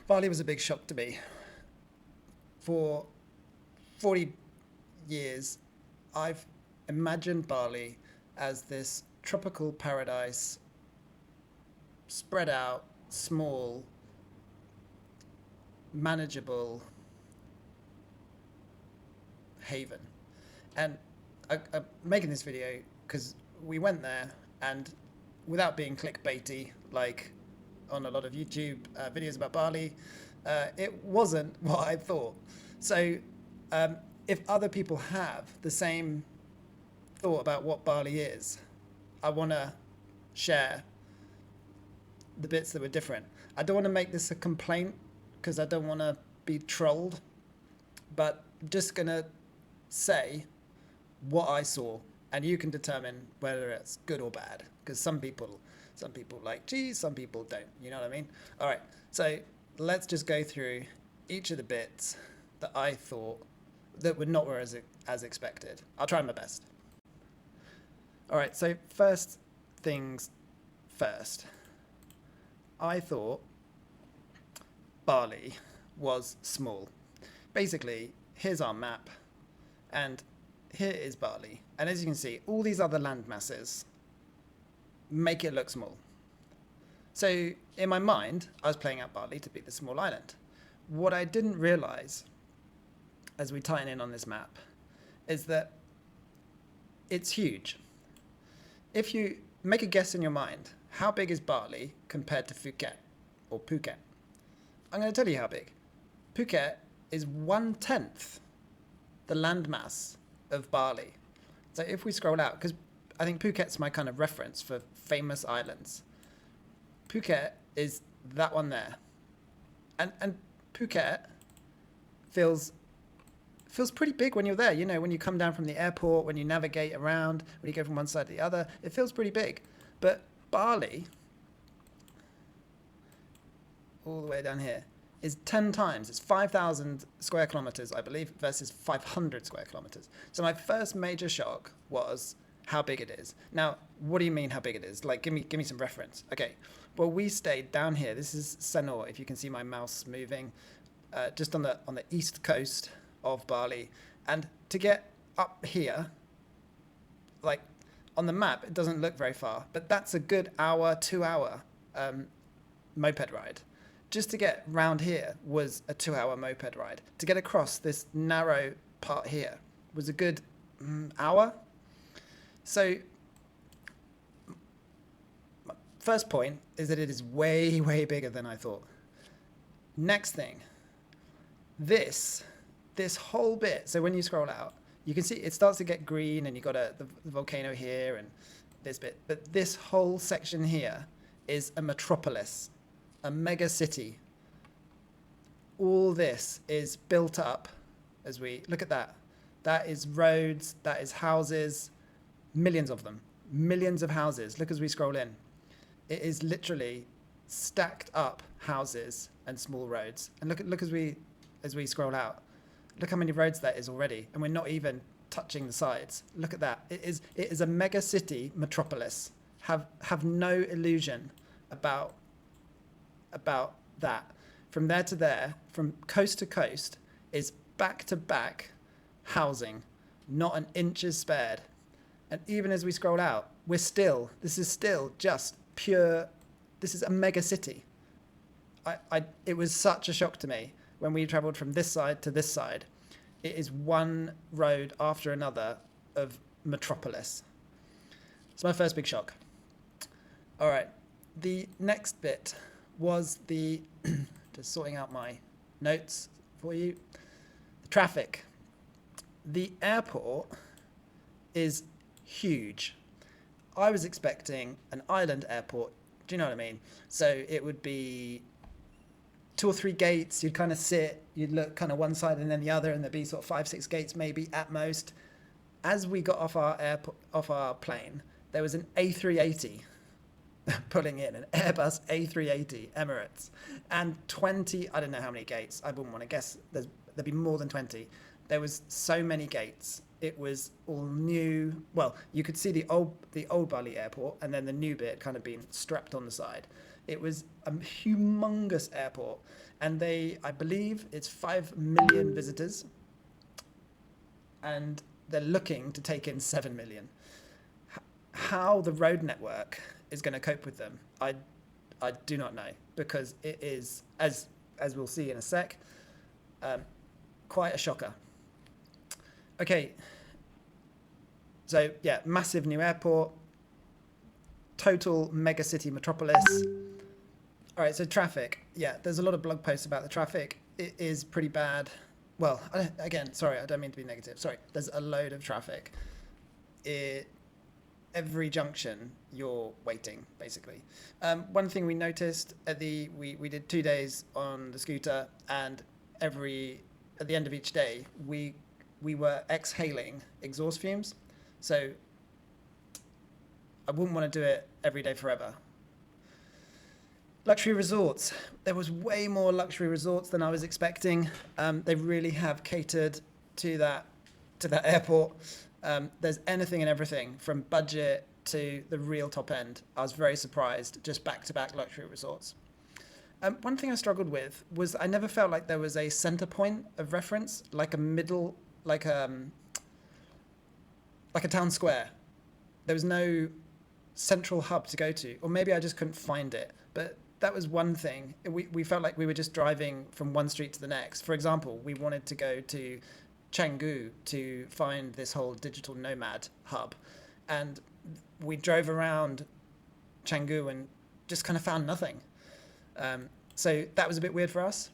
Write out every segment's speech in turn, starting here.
Bali was a big shock to me. For 40 years, I've imagined Bali as this tropical paradise, spread out, small, manageable haven. And I'm making this video because we went there, and without being clickbaity, like on a lot of YouTube videos about Bali, it wasn't what I thought. So if other people have the same thought about what Bali is, I want to share the bits that were different. I don't want to make this a complaint because I don't want to be trolled, but I'm just going to say what I saw, and you can determine whether it's good or bad, because some people like cheese, some people don't, you know what I mean? All right, so let's just go through each of the bits that I thought that were not as expected. I'll try my best. All right, so first things first. I thought Bali was small. Basically, here's our map, and here is Bali. And as you can see, all these other land masses make it look small. So in my mind, I was playing out Bali to be the small island. What I didn't realize as we tighten in on this map is that it's huge. If you make a guess in your mind, how big is Bali compared to Phuket or Phuket? I'm going to tell you how big. Phuket is 1/10 the landmass of Bali. So if we scroll out, because I think Phuket's my kind of reference for famous islands. Phuket is that one there. And Phuket feels pretty big when you're there. You know, when you come down from the airport, when you navigate around, when you go from one side to the other, it feels pretty big. But Bali, all the way down here, is 10 times. It's 5,000 square kilometers, I believe, versus 500 square kilometers. So my first major shock was how big it is. Now, what do you mean how big it is? Like, give me some reference. Okay, well, we stayed down here. This is Sanur, if you can see my mouse moving, just on the east coast of Bali. And to get up here, like on the map, it doesn't look very far, but that's a good hour, 2-hour moped ride. Just to get round here was a 2-hour moped ride. To get across this narrow part here was a good hour. So first point is that it is way, way bigger than I thought. Next thing, this whole bit. So when you scroll out, you can see it starts to get green, and you've got the volcano here and this bit. But this whole section here is a metropolis, a mega city. All this is built up as we look at that. That is roads, that is houses, millions of them, millions of houses. Look as we scroll in. It is literally stacked up houses and small roads. And look as we scroll out. Look how many roads that is already, and we're not even touching the sides. Look at that. It is a mega city metropolis. Have no illusion about that. From there to there, from coast to coast, is back-to-back housing. Not an inch is spared. And even as we scroll out, this is still just pure, this is a mega city. It was such a shock to me when we traveled from this side to this side. It is one road after another of metropolis. It's my first big shock. All right, the next bit was just sorting out my notes for you. The traffic. The airport is huge. I was expecting an island airport. Do you know what I mean? So it would be 2 or 3 gates. You'd kind of sit, you'd look kind of one side and then the other, and there'd be sort of 5, 6 gates maybe at most. As we got off our plane, there was an A380 pulling in, an Airbus A380 Emirates, and 20, I don't know how many gates. I wouldn't want to guess. There'd be more than 20. There was so many gates. It was all new. Well, you could see the old Bali airport, and then the new bit kind of being strapped on the side. It was a humongous airport, and I believe it's 5 million visitors, and they're looking to take in 7 million. How the road network is going to cope with them, I do not know, because it is, as we'll see in a sec, quite a shocker. Okay, so yeah, massive new airport, total mega city metropolis. All right, so traffic. Yeah, there's a lot of blog posts about the traffic. It is pretty bad. Well, again, sorry, I don't mean to be negative. Sorry, there's a load of traffic. Every junction, you're waiting, basically. One thing we noticed we did 2 days on the scooter, and at the end of each day, we were exhaling exhaust fumes. So I wouldn't want to do it every day forever. Luxury resorts. There was way more luxury resorts than I was expecting. They really have catered to that airport. There's anything and everything from budget to the real top end. I was very surprised, just back-to-back luxury resorts. One thing I struggled with was I never felt like there was a center point of reference, like a middle, like a town square. There was no central hub to go to, or maybe I just couldn't find it. But that was one thing. We felt like we were just driving from one street to the next. For example, we wanted to go to Canggu to find this whole digital nomad hub, and we drove around Canggu and just kind of found nothing. So that was a bit weird for us.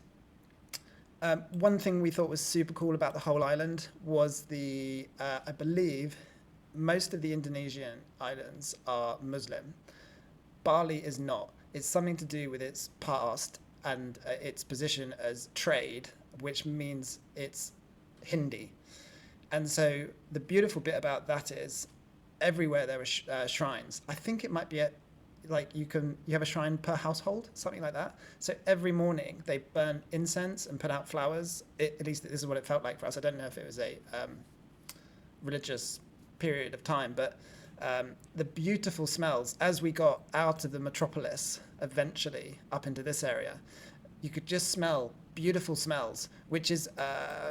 One thing we thought was super cool about the whole island was I believe most of the Indonesian islands are Muslim. Bali is not. It's something to do with its past and its position as trade, which means it's Hindi. And so the beautiful bit about that is everywhere there are shrines. I think it might be you have a shrine per household, something like that. So every morning they burn incense and put out flowers. At least this is what it felt like for us. I don't know if it was a religious period of time, but the beautiful smells as we got out of the metropolis, eventually up into this area, you could just smell beautiful smells, which is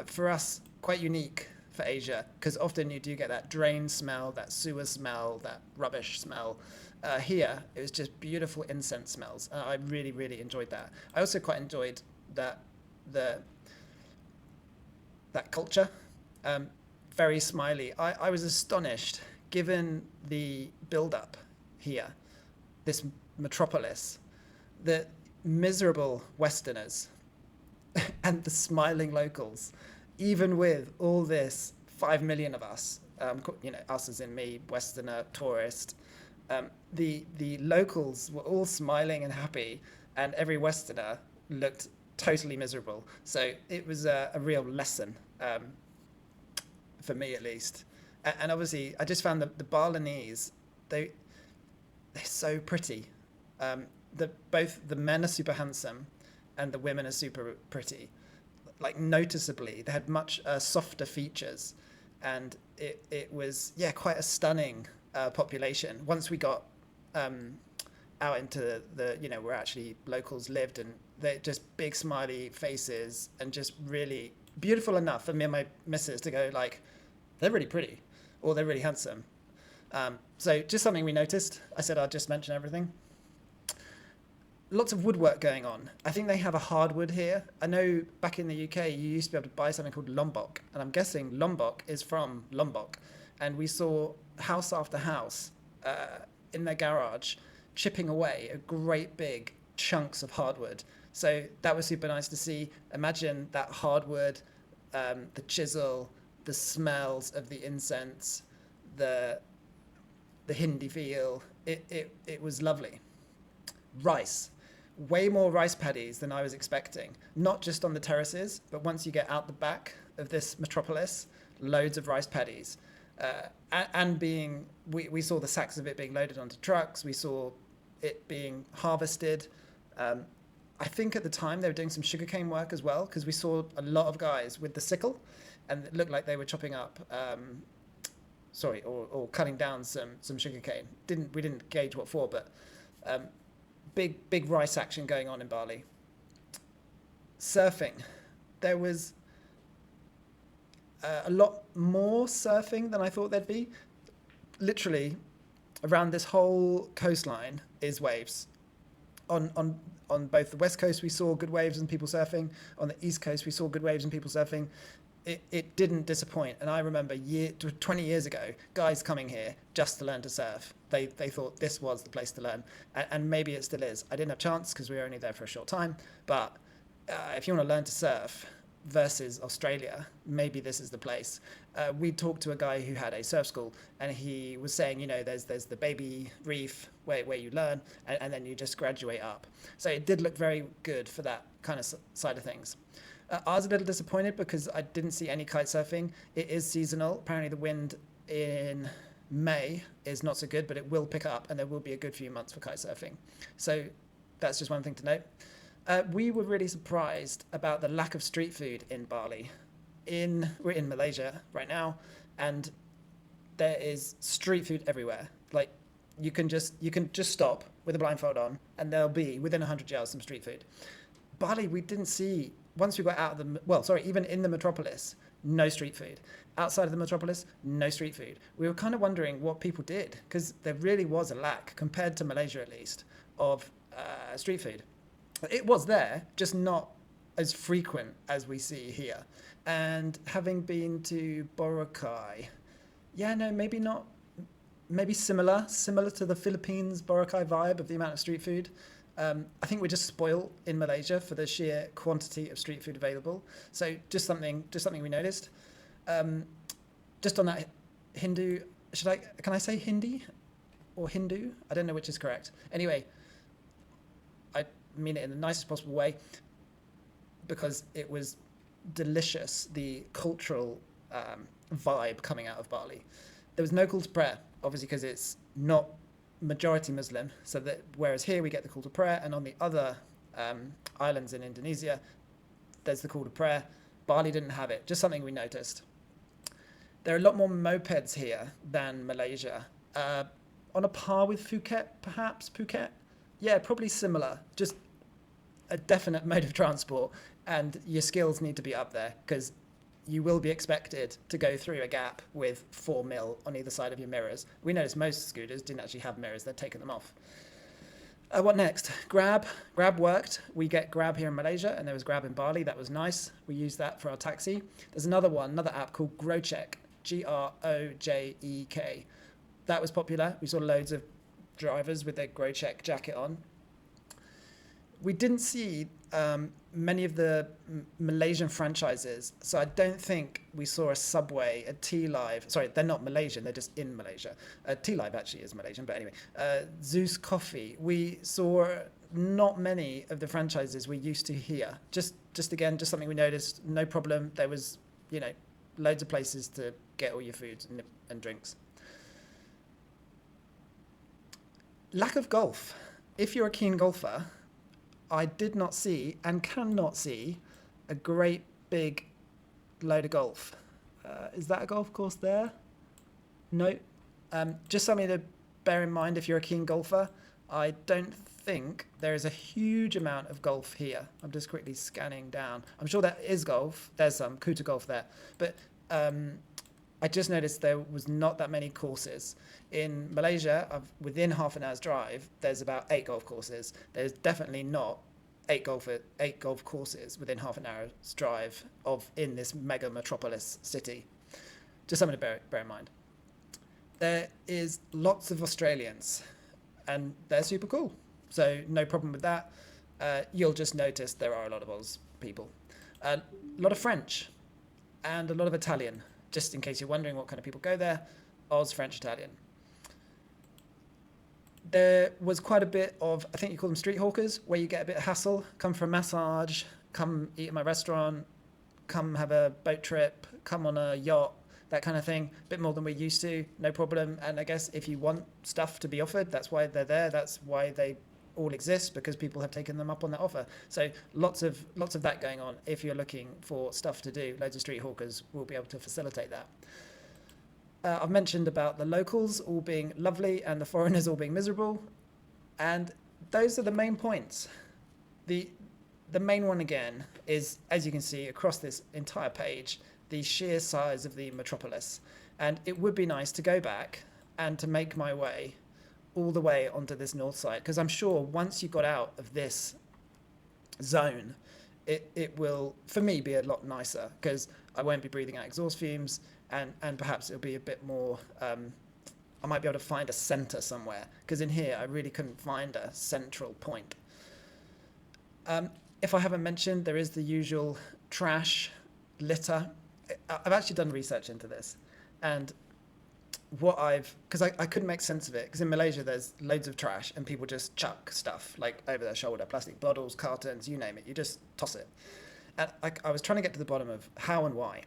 for us quite unique for Asia, because often you do get that drain smell, that sewer smell, that rubbish smell. Here it was just beautiful incense smells. I really, really enjoyed that. I also quite enjoyed that culture. Very smiley. I was astonished, given the build-up here, this metropolis, the miserable Westerners and the smiling locals, even with all this 5 million of us, us as in me, Westerner, tourist, the locals were all smiling and happy, and every Westerner looked totally miserable. So it was a real lesson, for me at least. And obviously, I just found the Balinese, they're so pretty. Both the men are super handsome and the women are super pretty. Like, noticeably, they had much softer features, and it was quite a stunning population. Once we got out into where actually locals lived, and they just big smiley faces and just really beautiful enough for me and my missus to go like, they're really pretty, or they're really handsome. So just something we noticed. I said I'd just mention everything. Lots of woodwork going on. I think they have a hardwood here. I know back in the UK, you used to be able to buy something called Lombok, and I'm guessing Lombok is from Lombok. And we saw house after house in their garage chipping away at great big chunks of hardwood. So that was super nice to see. Imagine that hardwood, the chisel, the smells of the incense, the Hindi feel. It was lovely. Rice. Way more rice paddies than I was expecting. Not just on the terraces, but once you get out the back of this metropolis, loads of rice paddies. We saw the sacks of it being loaded onto trucks. We saw it being harvested. I think at the time they were doing some sugarcane work as well, because we saw a lot of guys with the sickle, and it looked like they were chopping up, or cutting down some sugarcane. We didn't gauge what for, but big rice action going on in Bali. Surfing. There was a lot more surfing than I thought there'd be. Literally, around this whole coastline is waves. On both the west coast, we saw good waves and people surfing. On the east coast, we saw good waves and people surfing. It didn't disappoint. And I remember 20 years ago, guys coming here just to learn to surf. They thought this was the place to learn. And maybe it still is. I didn't have a chance because we were only there for a short time. But if you want to learn to surf versus Australia, maybe this is the place. We talked to a guy who had a surf school, and he was saying, there's the baby reef where you learn, and then you just graduate up. So it did look very good for that kind of side of things. I was a little disappointed because I didn't see any kite surfing. It is seasonal. Apparently the wind in May is not so good, but it will pick up, and there will be a good few months for kite surfing. So that's just one thing to note. We were really surprised about the lack of street food in Bali. We're in Malaysia right now, and there is street food everywhere. Like you can just stop with a blindfold on, and there'll be within 100 yards some street food. Bali, we didn't see once we got out of even in the metropolis, no street food. Outside of the metropolis, no street food. We were kind of wondering what people did because there really was a lack, compared to Malaysia at least, of street food. It was there, just not as frequent as we see here. And having been to Boracay, maybe not, maybe similar to the Philippines Boracay vibe of the amount of street food. I think we're just spoiled in Malaysia for the sheer quantity of street food available. So just something we noticed. Just on that Hindu, can I say Hindi or Hindu? I don't know which is correct. Anyway, I mean it in the nicest possible way because it was delicious, the cultural vibe coming out of Bali. There was no call to prayer, obviously because it's not majority Muslim, so that whereas here we get the call to prayer, and on the other islands in Indonesia there's the call to prayer. Bali didn't have it, just something we noticed. There are a lot more mopeds here than Malaysia, on a par with Phuket, perhaps. Yeah, probably similar, just a definite mode of transport, and your skills need to be up there because you will be expected to go through a gap with 4 mil on either side of your mirrors. We noticed most scooters didn't actually have mirrors, they'd taken them off. What next? Grab. Grab worked. We get Grab here in Malaysia, and there was Grab in Bali. That was nice. We used that for our taxi. There's another app called Grojek, Grojek. That was popular. We saw loads of drivers with their Grojek jacket on. We didn't see many of the Malaysian franchises, so I don't think we saw a Subway, a T-Live. Sorry, they're not Malaysian, they're just in Malaysia. T-Live actually is Malaysian, but anyway. Zeus Coffee. We saw not many of the franchises we used to here. Just something we noticed. No problem. There was, loads of places to get all your food and drinks. Lack of golf. If you're a keen golfer, I did not see and cannot see a great big load of golf. Is that a golf course there? No. Just something to bear in mind if you're a keen golfer. I don't think there is a huge amount of golf here. I'm just quickly scanning down. I'm sure there is golf. There's some Kuta golf there. But I just noticed there was not that many courses. In Malaysia, within half an hour's drive, there's about 8 golf courses. There's definitely not 8 golf courses within half an hour's drive in this mega metropolis city. Just something to bear in mind. There is lots of Australians, and they're super cool. So no problem with that. You'll just notice there are a lot of Oz people. A lot of French and a lot of Italian. Just in case you're wondering what kind of people go there, Oz, French, Italian. There was quite a bit of, I think you call them street hawkers, where you get a bit of hassle, come for a massage, come eat at my restaurant, come have a boat trip, come on a yacht, that kind of thing. A bit more than we're used to, no problem. And I guess if you want stuff to be offered, that's why they're there. That's why they all exist, because people have taken them up on that offer. So lots of that going on. If you're looking for stuff to do, loads of street hawkers will be able to facilitate that. I've mentioned about the locals all being lovely and the foreigners all being miserable. And those are the main points. The main one again is, as you can see across this entire page, the sheer size of the metropolis. And it would be nice to go back and to make my way all the way onto this north side, because I'm sure once you got out of this zone, it will, for me, be a lot nicer, because I won't be breathing out exhaust fumes, and perhaps it'll be a bit more, I might be able to find a center somewhere, because in here I really couldn't find a central point. If I haven't mentioned, there is the usual trash, litter. I've actually done research into this, and because I couldn't make sense of it, because in Malaysia there's loads of trash and people just chuck stuff like over their shoulder, plastic bottles, cartons, you name it, you just toss it. And I was trying to get to the bottom of how and why.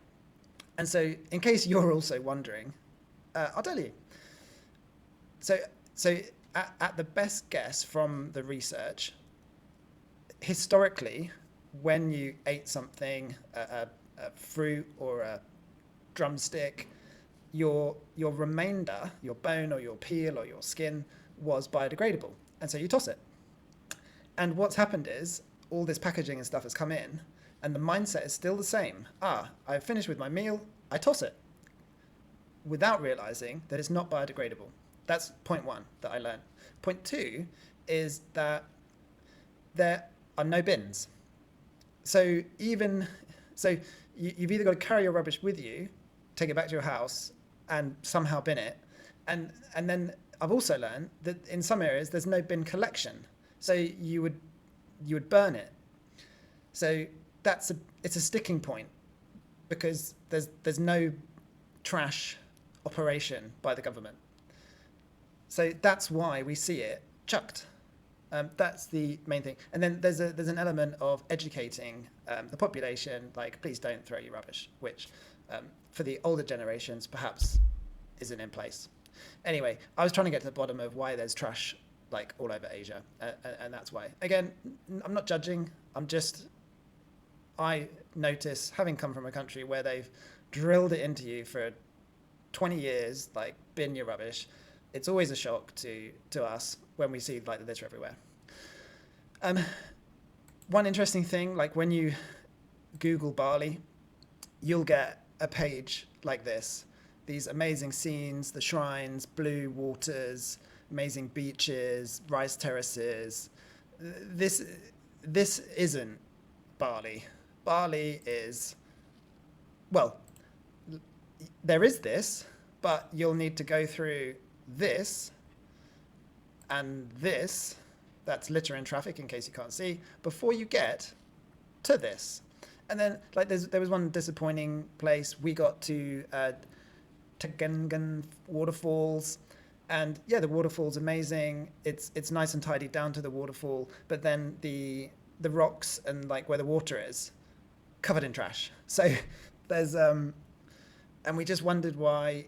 And so in case you're also wondering, I'll tell you. So at the best guess from the research, historically, when you ate something, a fruit or a drumstick, your remainder, your bone or your peel or your skin, was biodegradable, and so you toss it. And what's happened is all this packaging and stuff has come in, and the mindset is still the same. I've finished with my meal, I toss it, without realizing that it's not biodegradable. That's point one that I learned. Point two is that there are no bins. So you've either got to carry your rubbish with you, take it back to your house, and somehow bin it. And then I've also learned that in some areas there's no bin collection. So you would burn it. So it's a sticking point, because there's no trash operation by the government. So that's why we see it chucked. That's the main thing. And then there's an element of educating the population, like, please don't throw your rubbish, which for the older generations perhaps isn't in place. Anyway, I was trying to get to the bottom of why there's trash like all over Asia, and that's why. Again, I'm not judging. I notice, having come from a country where they've drilled it into you for 20 years, like, bin your rubbish, it's always a shock to us when we see like the litter everywhere. One interesting thing, like when you Google Bali, you'll get a page like this. These amazing scenes, the shrines, blue waters, amazing beaches, rice terraces. This isn't Bali. Bali is, well, there is this, but you'll need to go through this and this, that's litter and traffic in case you can't see, before you get to this. And then like there was one disappointing place. We got to Tegengan waterfalls, and yeah, the waterfall's amazing. It's nice and tidy down to the waterfall, but then the rocks and like where the water is covered in trash. So there's and we just wondered why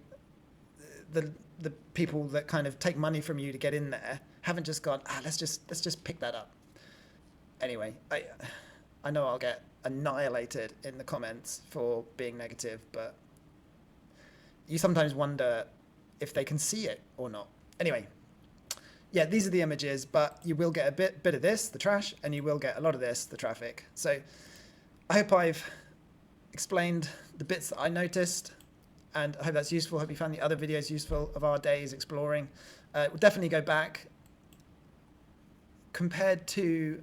the people that kind of take money from you to get in there haven't just gone, let's just pick that up. Anyway, I know I'll get annihilated in the comments for being negative, but you sometimes wonder if they can see it or not. Anyway, yeah, these are the images, but you will get a bit of this, the trash, and you will get a lot of this, the traffic. So I hope I've explained the bits that I noticed, and I hope that's useful. I hope you found the other videos useful of our days exploring. We'll definitely go back. Compared to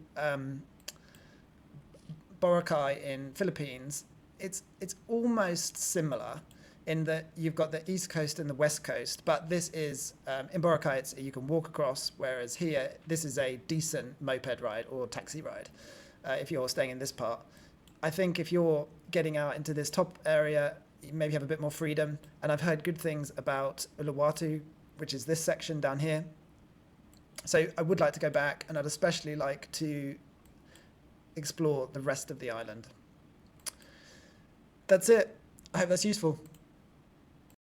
Boracay in Philippines, it's almost similar in that you've got the east coast and the west coast, but this is, in Boracay, you can walk across, whereas here, this is a decent moped ride or taxi ride if you're staying in this part. I think if you're getting out into this top area, you maybe have a bit more freedom, and I've heard good things about Uluwatu, which is this section down here. So I would like to go back, and I'd especially like to explore the rest of the island. That's it. I hope that's useful.